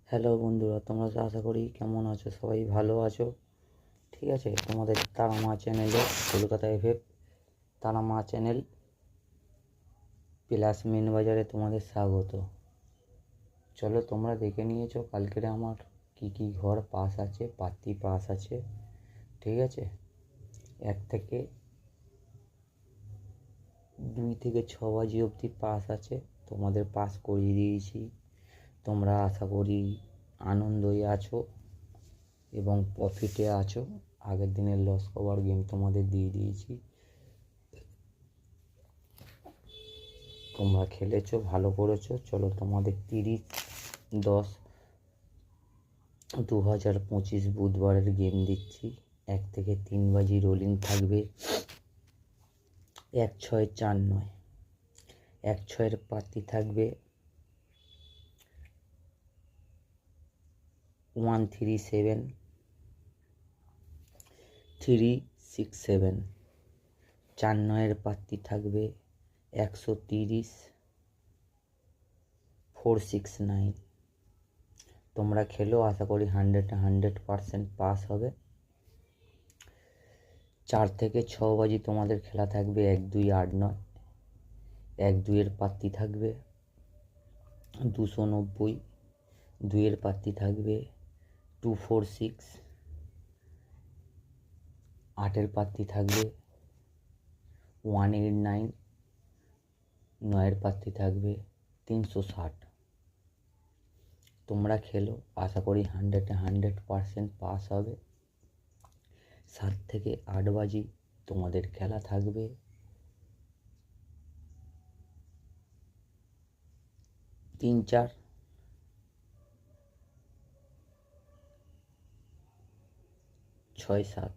Hello বন্ধুরা, তোমরা আশা করি কেমন আছো, সবাই ভালো আছো। ঠিক আছে, তোমাদের তারা মা চ্যানেলে কলকাতা এফএফ তারা মা চ্যানেল প্লাস মেন বাজারে তোমাদের স্বাগত। চলো, তোমরা দেখে নিয়েছো কালকের আমার কি কি ঘর পাস আছে, পাত্তি পাস আছে। ঠিক আছে, 2 থেকে 6 বাজি অবধি পাস আছে, তোমাদের পাস করিয়ে দিয়েছি। তোমরা আশা করি আনন্দই আছো এবং প্রফিটে আছো। আগের দিনের লস কভার গেম তোমাদের দিয়ে দিয়েছি, তোমরা খেলেছো, ভালো করেছো। চলো, তোমাদের 30/10/2025 বুধবারের গেম দিচ্ছি। 1 থেকে 3 বাজি রোলিং থাকবে। 1-6-4-9, 1-6-এর পাত্তি থাকবে 137 367, 4-9-এর পাত্তি থাকবে 130 469। তোমরা খেলো, আশা করি 100% পাস হবে। 4 থেকে 6 বাজি তোমাদের খেলা থাকবে 1-2-8-9, 1-2-এর পাত্তি থাকবে 290, 2-এর পাত্তি থাকবে 246, 8-এর পাত্তি থাকবে 189, 9-এর পাত্তি থাকবে 360। তোমরা খেলো, আশা করি 100% পাস হবে। 7 থেকে 8 বাজি তোমাদের খেলা থাকবে 3-4, 6-7।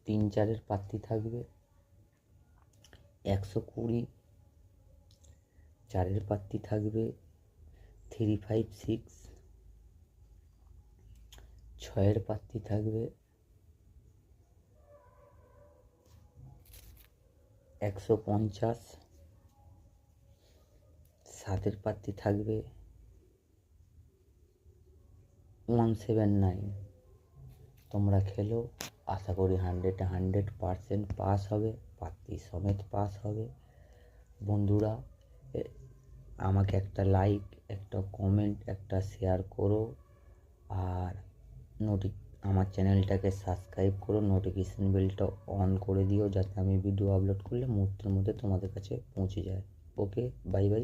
3-4-এর পাত্তি থাকবে 120, 4-এর পাত্তি থাকবে 356, 6-এর পাত্তি থাকবে 150, 7-এর পাত্তি থাকবে 179। তোমরা খেলো, আশা করি 100% পাস হবে, পাত্তি সমেত পাস হবে। বন্ধুরা, আমাকে একটা লাইক, একটা কমেন্ট, একটা শেয়ার করো, আর আমার চ্যানেলটাকে সাবস্ক্রাইব করো, নোটিফিকেশান বেলটা অন করে দিও, যাতে আমি ভিডিও আপলোড করলে মুহূর্তের মধ্যে তোমাদের কাছে পৌঁছে যায়। ওকে, বাই বাই।